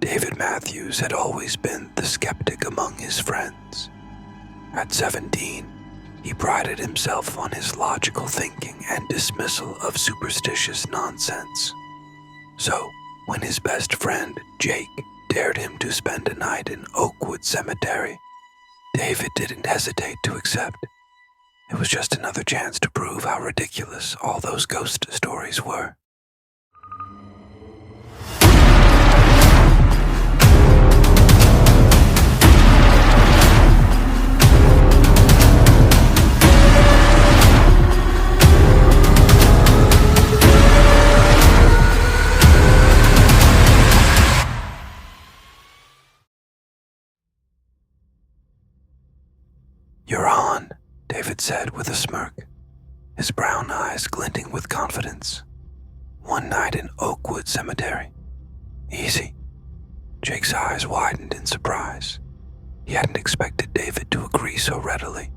David Matthews had always been the skeptic among his friends. At 17, he prided himself on his logical thinking and dismissal of superstitious nonsense. So, when his best friend, Jake, dared him to spend a night in Oakwood Cemetery, David didn't hesitate to accept. It was just another chance to prove how ridiculous all those ghost stories were. "You're on," David said with a smirk, his brown eyes glinting with confidence. "One night in Oakwood Cemetery. Easy." Jake's eyes widened in surprise. He hadn't expected David to agree so readily.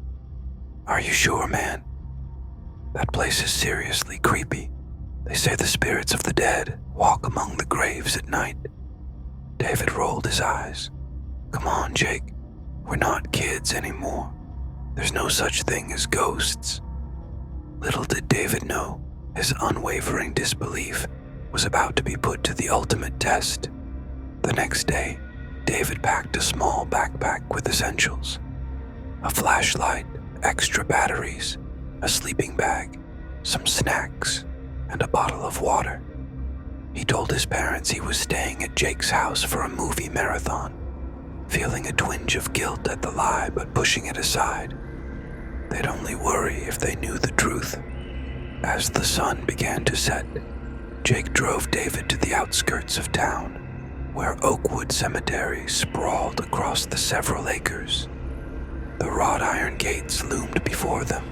"Are you sure, man? That place is seriously creepy. They say the spirits of the dead walk among the graves at night." David rolled his eyes. "Come on, Jake. We're not kids anymore. There's no such thing as ghosts." Little did David know, his unwavering disbelief was about to be put to the ultimate test. The next day, David packed a small backpack with essentials: a flashlight, extra batteries, a sleeping bag, some snacks, and a bottle of water. He told his parents he was staying at Jake's house for a movie marathon, feeling a twinge of guilt at the lie but pushing it aside. They'd only worry if they knew the truth. As the sun began to set, Jake drove David to the outskirts of town, where Oakwood Cemetery sprawled across the several acres. The wrought iron gates loomed before them,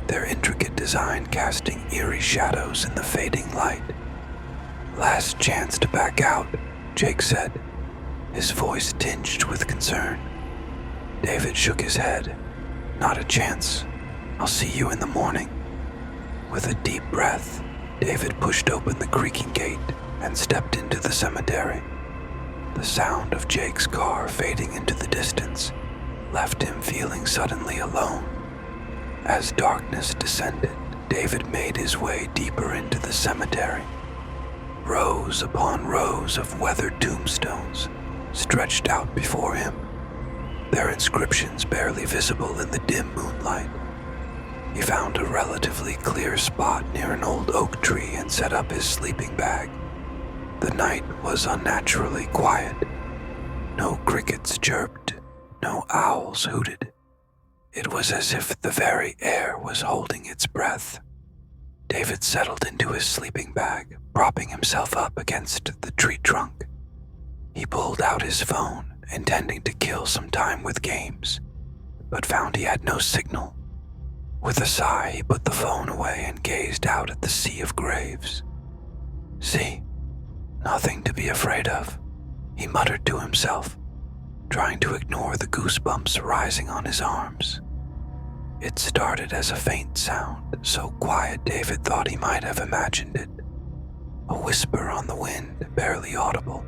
their intricate design casting eerie shadows in the fading light. "Last chance to back out," Jake said, his voice tinged with concern. David shook his head. "Not a chance. I'll see you in the morning." With a deep breath, David pushed open the creaking gate and stepped into the cemetery. The sound of Jake's car fading into the distance left him feeling suddenly alone. As darkness descended, David made his way deeper into the cemetery. Rows upon rows of weathered tombstones stretched out before him, their inscriptions barely visible in the dim moonlight. He found a relatively clear spot near an old oak tree and set up his sleeping bag. The night was unnaturally quiet. No crickets chirped, no owls hooted. It was as if the very air was holding its breath. David settled into his sleeping bag, propping himself up against the tree trunk. He pulled out his phone, intending to kill some time with games, but found he had no signal. With a sigh, he put the phone away and gazed out at the sea of graves. "See, nothing to be afraid of," he muttered to himself, trying to ignore the goosebumps rising on his arms. It started as a faint sound, so quiet David thought he might have imagined it. A whisper on the wind, barely audible.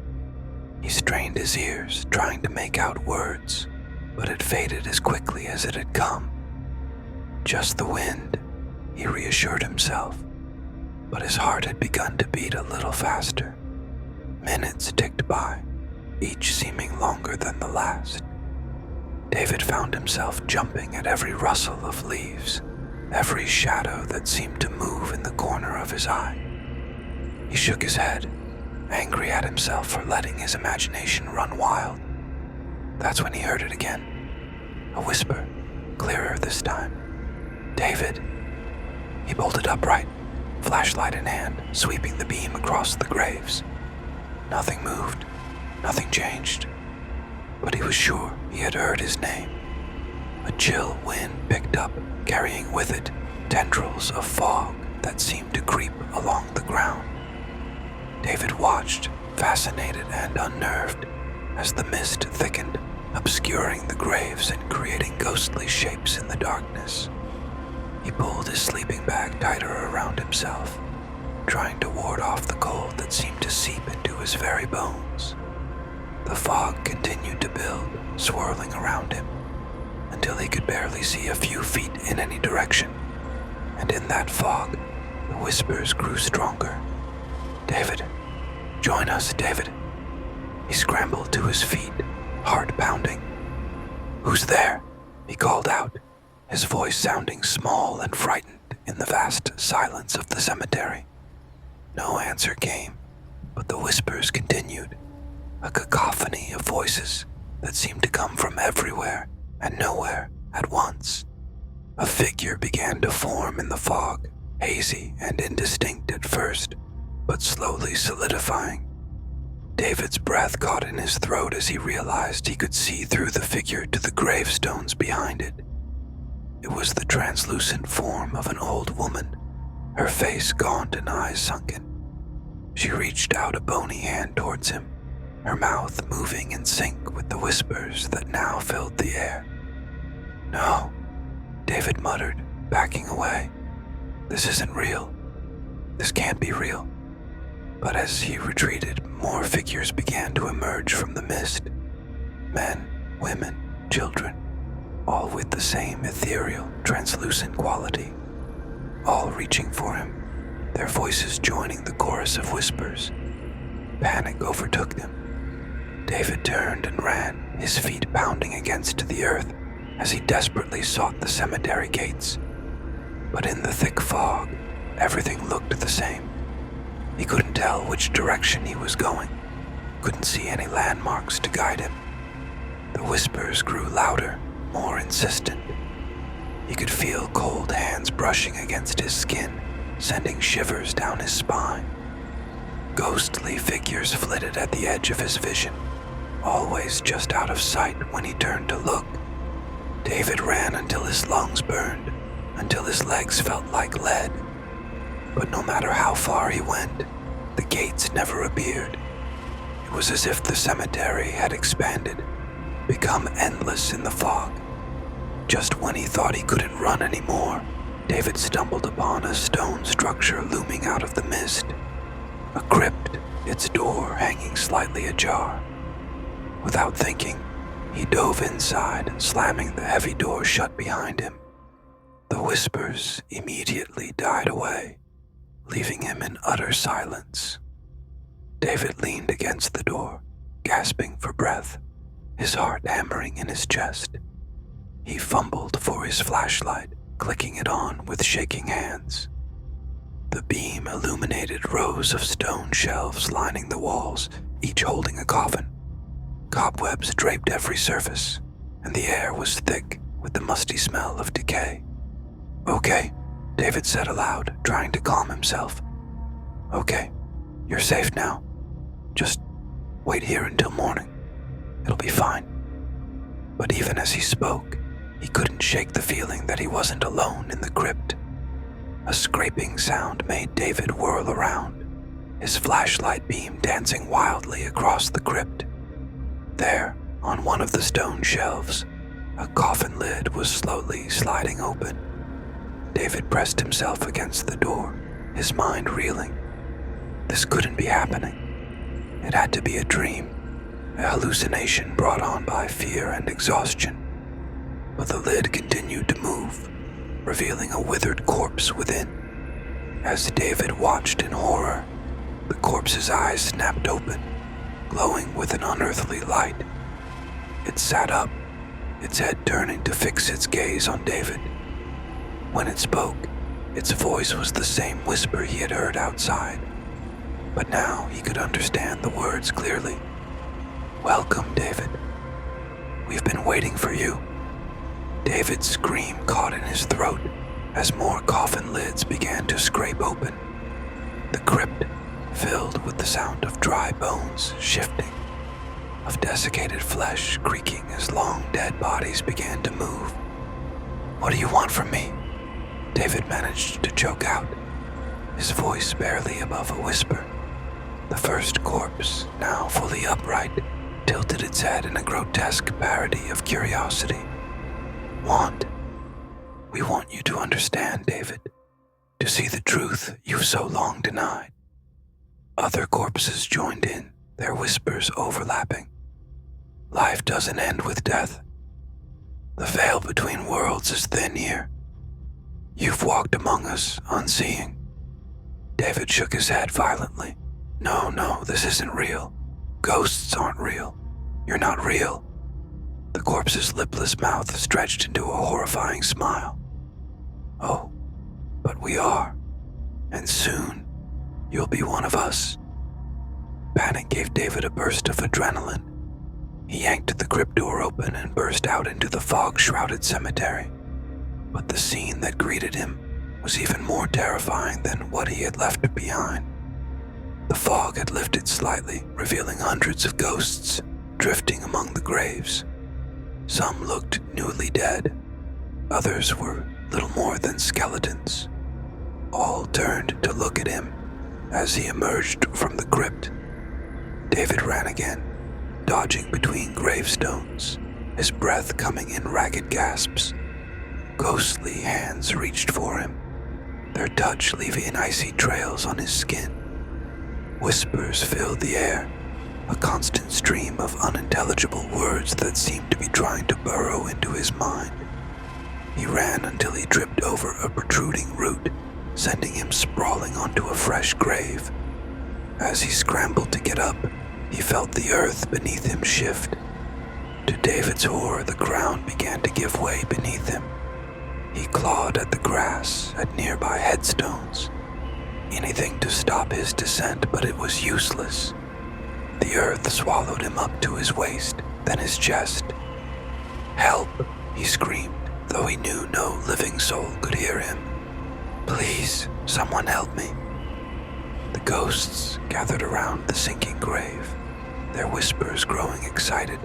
He strained his ears, trying to make out words, but it faded as quickly as it had come. Just the wind, he reassured himself, but his heart had begun to beat a little faster. Minutes ticked by, each seeming longer than the last. David found himself jumping at every rustle of leaves, every shadow that seemed to move in the corner of his eye. He shook his head, angry at himself for letting his imagination run wild. That's when he heard it again. A whisper, clearer this time. "David." He bolted upright, flashlight in hand, sweeping the beam across the graves. Nothing moved, nothing changed, but he was sure he had heard his name. A chill wind picked up, carrying with it tendrils of fog that seemed to creep along the ground. David watched, fascinated and unnerved, as the mist thickened, obscuring the graves and creating ghostly shapes in the darkness. He pulled his sleeping bag tighter around himself, trying to ward off the cold that seemed to seep into his very bones. The fog continued to build, swirling around him, until he could barely see a few feet in any direction. And in that fog, the whispers grew stronger. "David, join us, David." He scrambled to his feet, heart pounding. "Who's there?" he called out, his voice sounding small and frightened in the vast silence of the cemetery. No answer came, but the whispers continued, a cacophony of voices that seemed to come from everywhere and nowhere at once. A figure began to form in the fog, hazy and indistinct at first, but slowly solidifying. David's breath caught in his throat as he realized he could see through the figure to the gravestones behind it. It was the translucent form of an old woman, her face gaunt and eyes sunken. She reached out a bony hand towards him, her mouth moving in sync with the whispers that now filled the air. "No," David muttered, backing away. "This isn't real. This can't be real." But as he retreated, more figures began to emerge from the mist. Men, women, children, all with the same ethereal, translucent quality, all reaching for him, their voices joining the chorus of whispers. Panic overtook them. David turned and ran, his feet pounding against the earth as he desperately sought the cemetery gates. But in the thick fog, everything looked the same. He couldn't tell which direction he was going, couldn't see any landmarks to guide him. The whispers grew louder, more insistent. He could feel cold hands brushing against his skin, sending shivers down his spine. Ghostly figures flitted at the edge of his vision, always just out of sight when he turned to look. David ran until his lungs burned, until his legs felt like lead. But no matter how far he went, the gates never appeared. It was as if the cemetery had expanded, become endless in the fog. Just when he thought he couldn't run anymore, David stumbled upon a stone structure looming out of the mist. A crypt, its door hanging slightly ajar. Without thinking, he dove inside, slamming the heavy door shut behind him. The whispers immediately died away, leaving him in utter silence. David leaned against the door, gasping for breath, his heart hammering in his chest. He fumbled for his flashlight, clicking it on with shaking hands. The beam illuminated rows of stone shelves lining the walls, each holding a coffin. Cobwebs draped every surface, and the air was thick with the musty smell of decay. "Okay," David said aloud, trying to calm himself. "Okay, you're safe now. Just wait here until morning. It'll be fine." But even as he spoke, he couldn't shake the feeling that he wasn't alone in the crypt. A scraping sound made David whirl around, his flashlight beam dancing wildly across the crypt. There, on one of the stone shelves, a coffin lid was slowly sliding open. David pressed himself against the door, his mind reeling. This couldn't be happening. It had to be a dream, a hallucination brought on by fear and exhaustion. But the lid continued to move, revealing a withered corpse within. As David watched in horror, the corpse's eyes snapped open, glowing with an unearthly light. It sat up, its head turning to fix its gaze on David. When it spoke, its voice was the same whisper he had heard outside, but now he could understand the words clearly. "Welcome, David. We've been waiting for you." David's scream caught in his throat as more coffin lids began to scrape open. The crypt filled with the sound of dry bones shifting, of desiccated flesh creaking as long dead bodies began to move. "What do you want from me?" David managed to choke out, his voice barely above a whisper. The first corpse, now fully upright, tilted its head in a grotesque parody of curiosity. We want you to understand, David, to see the truth you've so long denied." Other corpses joined in, their whispers overlapping, life doesn't end with death. The veil between worlds is thin here. You've walked among us, unseeing." David shook his head violently. No, this isn't real. Ghosts aren't real. You're not real." The corpse's lipless mouth stretched into a horrifying smile. "Oh, but we are. And soon, you'll be one of us." Panic gave David a burst of adrenaline. He yanked the crypt door open and burst out into the fog-shrouded cemetery. But the scene that greeted him was even more terrifying than what he had left behind. The fog had lifted slightly, revealing hundreds of ghosts drifting among the graves. Some looked newly dead. Others were little more than skeletons. All turned to look at him as he emerged from the crypt. David ran again, dodging between gravestones, his breath coming in ragged gasps. Ghostly hands reached for him, their touch leaving icy trails on his skin. Whispers filled the air, a constant stream of unintelligible words that seemed to be trying to burrow into his mind. He ran until he tripped over a protruding root, sending him sprawling onto a fresh grave. As he scrambled to get up, he felt the earth beneath him shift. To David's horror, the ground began to give way beneath him. He clawed at the grass, at nearby headstones. Anything to stop his descent, but it was useless. The earth swallowed him up to his waist, then his chest. "Help!" he screamed, though he knew no living soul could hear him. "Please, someone help me." The ghosts gathered around the sinking grave, their whispers growing excited.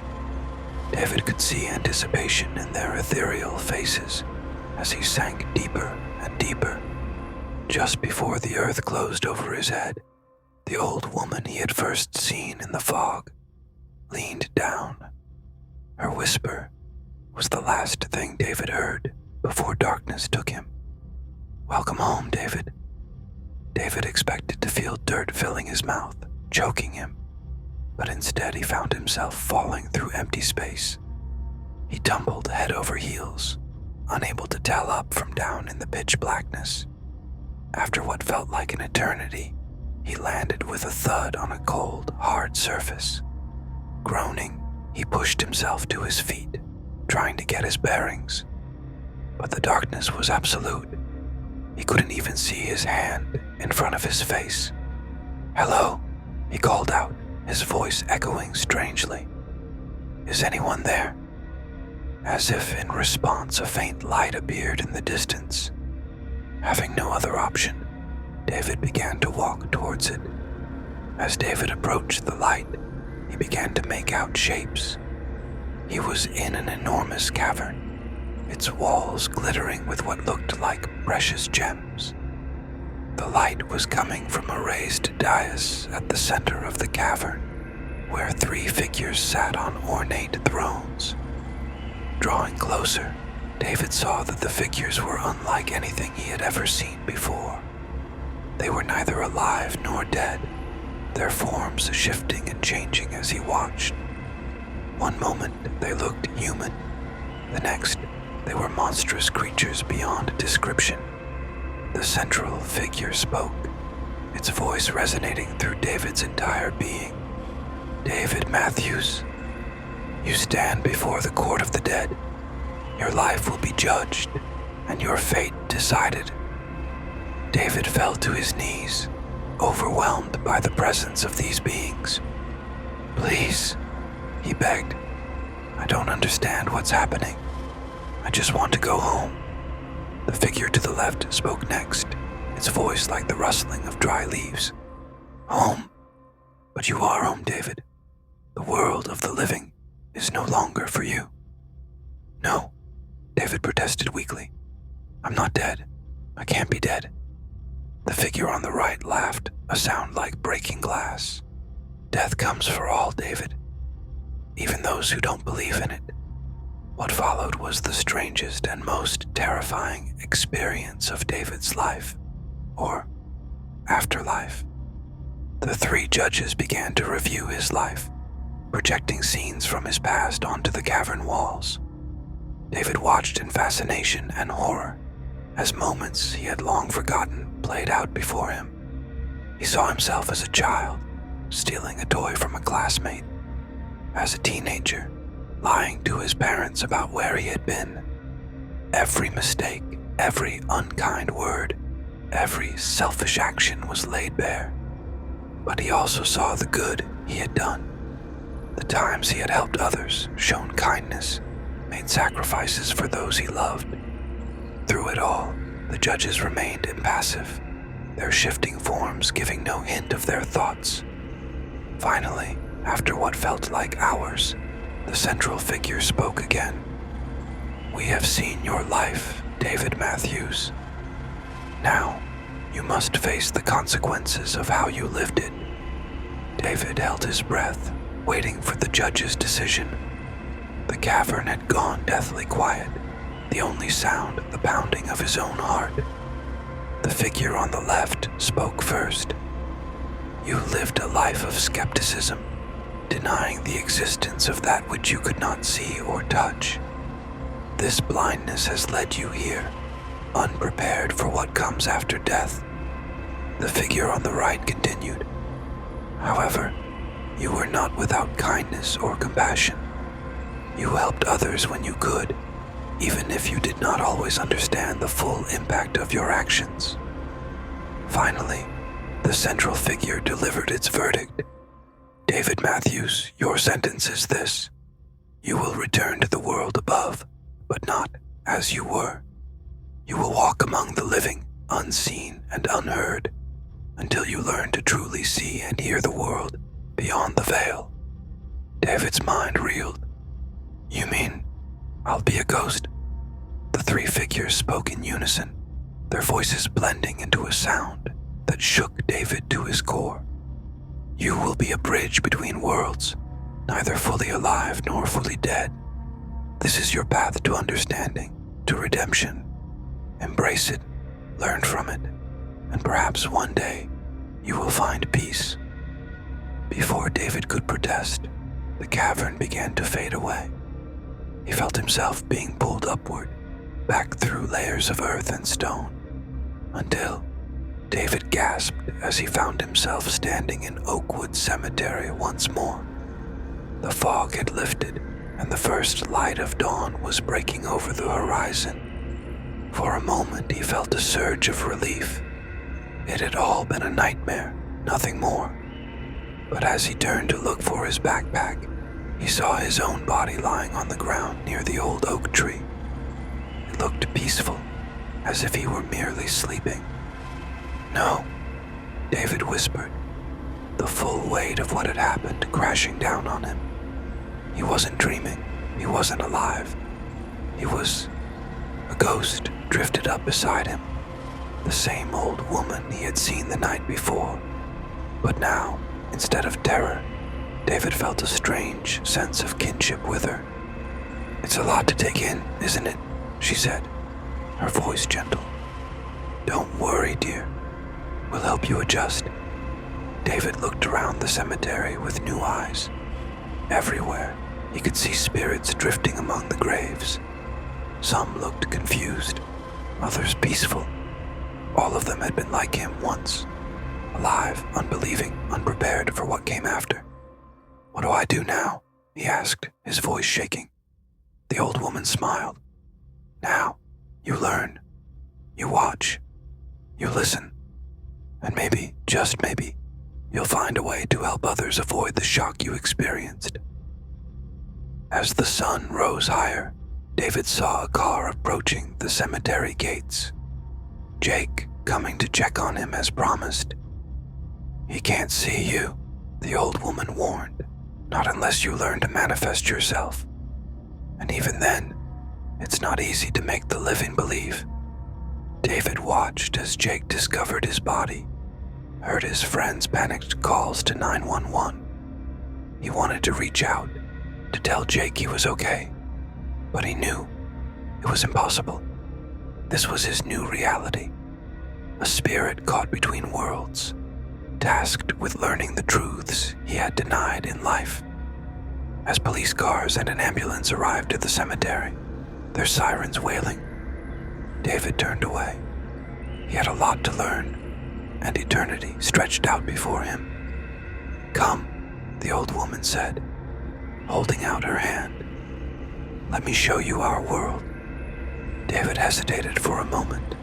David could see anticipation in their ethereal faces as he sank deeper and deeper. Just before the earth closed over his head, the old woman he had first seen in the fog leaned down. Her whisper was the last thing David heard before darkness took him. "Welcome home, David." David expected to feel dirt filling his mouth, choking him, but instead he found himself falling through empty space. He tumbled head over heels, unable to tell up from down in the pitch blackness. After what felt like an eternity, he landed with a thud on a cold, hard surface. Groaning, he pushed himself to his feet, trying to get his bearings. But the darkness was absolute. He couldn't even see his hand in front of his face. "Hello," he called out, his voice echoing strangely. "Is anyone there?" As if in response, a faint light appeared in the distance. Having no other option, David began to walk towards it. As David approached the light, he began to make out shapes. He was in an enormous cavern, its walls glittering with what looked like precious gems. The light was coming from a raised dais at the center of the cavern, where 3 figures sat on ornate thrones. Drawing closer, David saw that the figures were unlike anything he had ever seen before. They were neither alive nor dead, their forms shifting and changing as he watched. One moment they looked human, the next they were monstrous creatures beyond description. The central figure spoke, its voice resonating through David's entire being. "David Matthews, you stand before the court of the dead. Your life will be judged, and your fate decided." David fell to his knees, overwhelmed by the presence of these beings. "Please," he begged. "I don't understand what's happening. I just want to go home." The figure to the left spoke next, its voice like the rustling of dry leaves. "Home? But you are home, David. The world of the living is no longer for you." "No," David protested weakly. "I'm not dead. I can't be dead." The figure on the right laughed, a sound like breaking glass. "Death comes for all, David, even those who don't believe in it." What followed was the strangest and most terrifying experience of David's life, or afterlife. The 3 judges began to review his life, projecting scenes from his past onto the cavern walls. David watched in fascination and horror as moments he had long forgotten played out before him. He saw himself as a child, stealing a toy from a classmate, as a teenager, lying to his parents about where he had been. Every mistake, every unkind word, every selfish action was laid bare. But he also saw the good he had done, the times he had helped others, shown kindness, made sacrifices for those he loved. Through it all, the judges remained impassive, their shifting forms giving no hint of their thoughts. Finally, after what felt like hours, the central figure spoke again. "We have seen your life, David Matthews. Now, you must face the consequences of how you lived it." David held his breath, waiting for the judge's decision. The cavern had gone deathly quiet, the only sound the pounding of his own heart. The figure on the left spoke first. "You lived a life of skepticism, denying the existence of that which you could not see or touch. This blindness has led you here, unprepared for what comes after death." The figure on the right continued. "However, you were not without kindness or compassion. You helped others when you could, even if you did not always understand the full impact of your actions." Finally, the central figure delivered its verdict. "David Matthews, your sentence is this. You will return to the world above, but not as you were. You will walk among the living, unseen and unheard, until you learn to truly see and hear the world beyond the veil." David's mind reeled. "You mean I'll be a ghost?" The three figures spoke in unison, their voices blending into a sound that shook David to his core. "You will be a bridge between worlds, neither fully alive nor fully dead. This is your path to understanding, to redemption. Embrace it, learn from it, and perhaps one day you will find peace." Before David could protest, the cavern began to fade away. He felt himself being pulled upward, back through layers of earth and stone, until David gasped as he found himself standing in Oakwood Cemetery once more. The fog had lifted, and the first light of dawn was breaking over the horizon. For a moment he felt a surge of relief. It had all been a nightmare, nothing more. But as he turned to look for his backpack, he saw his own body lying on the ground near the old oak tree. It looked peaceful, as if he were merely sleeping. "No," David whispered, the full weight of what had happened crashing down on him. He wasn't dreaming, he wasn't alive. He was a ghost drifted up beside him, the same old woman he had seen the night before. But now, instead of terror, David felt a strange sense of kinship with her. "It's a lot to take in, isn't it?" she said, her voice gentle. "Don't worry, dear. We'll help you adjust." David looked around the cemetery with new eyes. Everywhere, he could see spirits drifting among the graves. Some looked confused, others peaceful. All of them had been like him once, alive, unbelieving, unprepared for what came after. "What do I do now?" he asked, his voice shaking. The old woman smiled. "Now, you learn, you watch, you listen, and maybe, just maybe, you'll find a way to help others avoid the shock you experienced." As the sun rose higher, David saw a car approaching the cemetery gates. Jake coming to check on him as promised. "He can't see you," the old woman warned, "not unless you learn to manifest yourself. And even then, it's not easy to make the living believe." David watched as Jake discovered his body, heard his friends' panicked calls to 911. He wanted to reach out, to tell Jake he was okay, but he knew it was impossible. This was his new reality, a spirit caught between worlds, tasked with learning the truths he had denied in life. As police cars and an ambulance arrived at the cemetery, their sirens wailing, David turned away. He had a lot to learn, and eternity stretched out before him. "Come," the old woman said, holding out her hand. "Let me show you our world." David hesitated for a moment,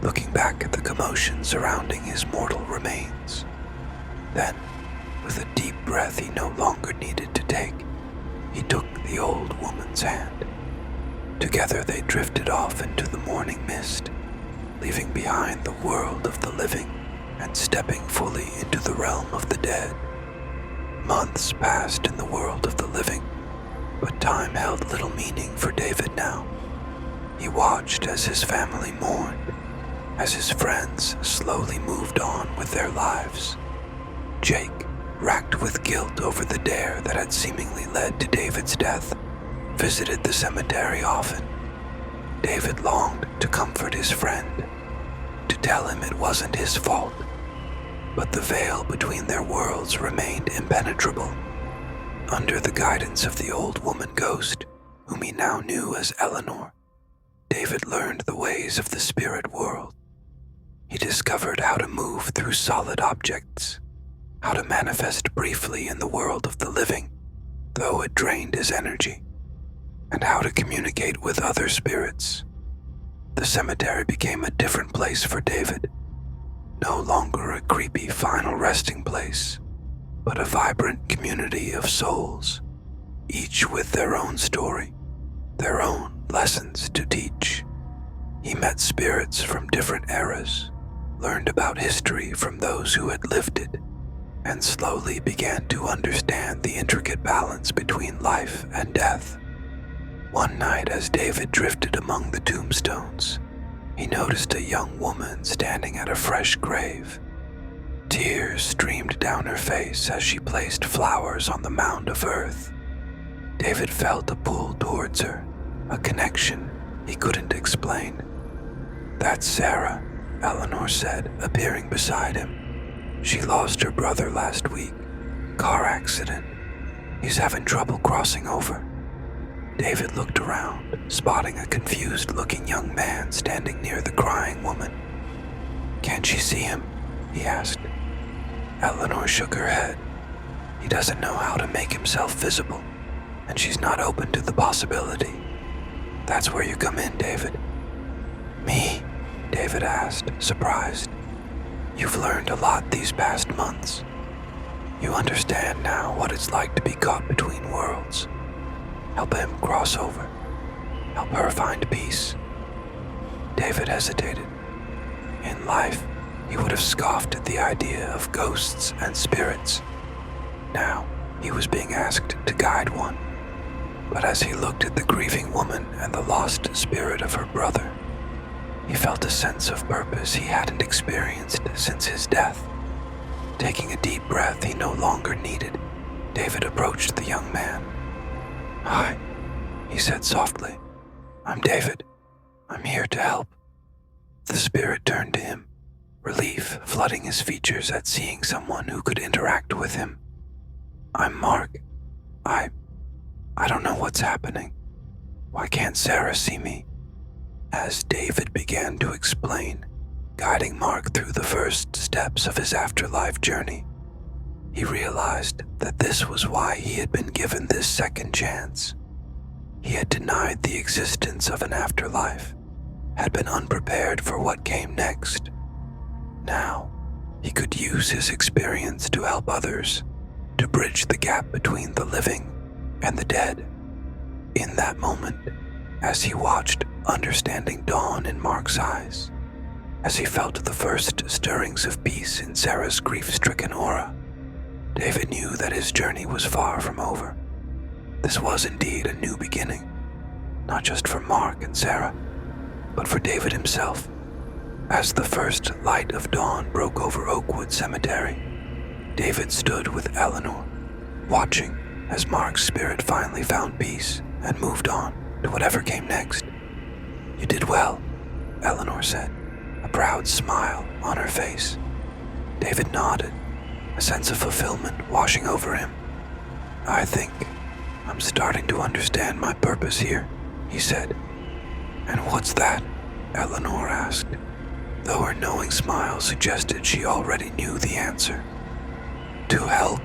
looking back at the commotion surrounding his mortal remains. Then, with a deep breath he no longer needed to take, he took the old woman's hand. Together they drifted off into the morning mist, leaving behind the world of the living and stepping fully into the realm of the dead. Months passed in the world of the living, but time held little meaning for David now. He watched as his family mourned, as his friends slowly moved on with their lives. Jake, racked with guilt over the dare that had seemingly led to David's death, visited the cemetery often. David longed to comfort his friend, to tell him it wasn't his fault, but the veil between their worlds remained impenetrable. Under the guidance of the old woman ghost, whom he now knew as Eleanor, David learned the ways of the spirit world. He discovered how to move through solid objects, how to manifest briefly in the world of the living, though it drained his energy, and how to communicate with other spirits. The cemetery became a different place for David, no longer a creepy final resting place, but a vibrant community of souls, each with their own story, their own lessons to teach. He met spirits from different eras, learned about history from those who had lived it, and slowly began to understand the intricate balance between life and death. One night, as David drifted among the tombstones, he noticed a young woman standing at a fresh grave. Tears streamed down her face as she placed flowers on the mound of earth. David felt a pull towards her, a connection he couldn't explain. "That's Sarah," Eleanor said, appearing beside him. "She lost her brother last week. Car accident. He's having trouble crossing over." David looked around, spotting a confused-looking young man standing near the crying woman. "Can't she see him?" he asked. Eleanor shook her head. "He doesn't know how to make himself visible, and she's not open to the possibility. That's where you come in, David." "Me?" David asked, surprised. "You've learned a lot these past months. You understand now what it's like to be caught between worlds. Help him cross over. Help her find peace." David hesitated. In life, he would have scoffed at the idea of ghosts and spirits. Now, he was being asked to guide one. But as he looked at the grieving woman and the lost spirit of her brother, he felt a sense of purpose he hadn't experienced since his death. Taking a deep breath he no longer needed, David approached the young man. "Hi," he said softly. "I'm David. I'm here to help." The spirit turned to him, relief flooding his features at seeing someone who could interact with him. "I'm Mark. I don't know what's happening. Why can't Sarah see me?" As David began to explain, guiding Mark through the first steps of his afterlife journey, he realized that this was why he had been given this second chance. He had denied the existence of an afterlife, had been unprepared for what came next. Now, he could use his experience to help others, to bridge the gap between the living and the dead. In that moment, as he watched understanding dawn in Mark's eyes, as he felt the first stirrings of peace in Sarah's grief-stricken aura, David knew that his journey was far from over. This was indeed a new beginning, not just for Mark and Sarah, but for David himself. As the first light of dawn broke over Oakwood Cemetery, David stood with Eleanor, watching as Mark's spirit finally found peace and moved on to whatever came next. "You did well," Eleanor said, a proud smile on her face. David nodded, a sense of fulfillment washing over him. I think I'm starting to understand my purpose here, he said. And what's that? Eleanor asked, though her knowing smile suggested she already knew the answer. To help,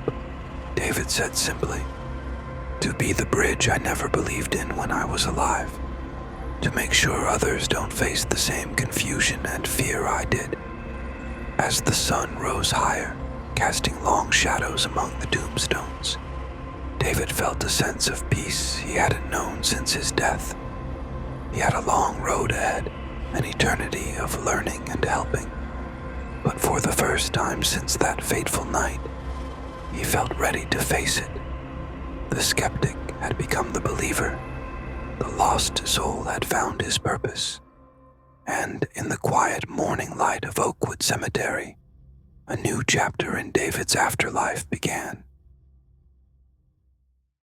David said simply. To be the bridge I never believed in when I was alive. To make sure others don't face the same confusion and fear I did. As the sun rose higher, casting long shadows among the tombstones, David felt a sense of peace he hadn't known since his death. He had a long road ahead, an eternity of learning and helping. But for the first time since that fateful night, he felt ready to face it. The skeptic had become the believer. The lost soul had found his purpose. And in the quiet morning light of Oakwood Cemetery, a new chapter in David's afterlife began.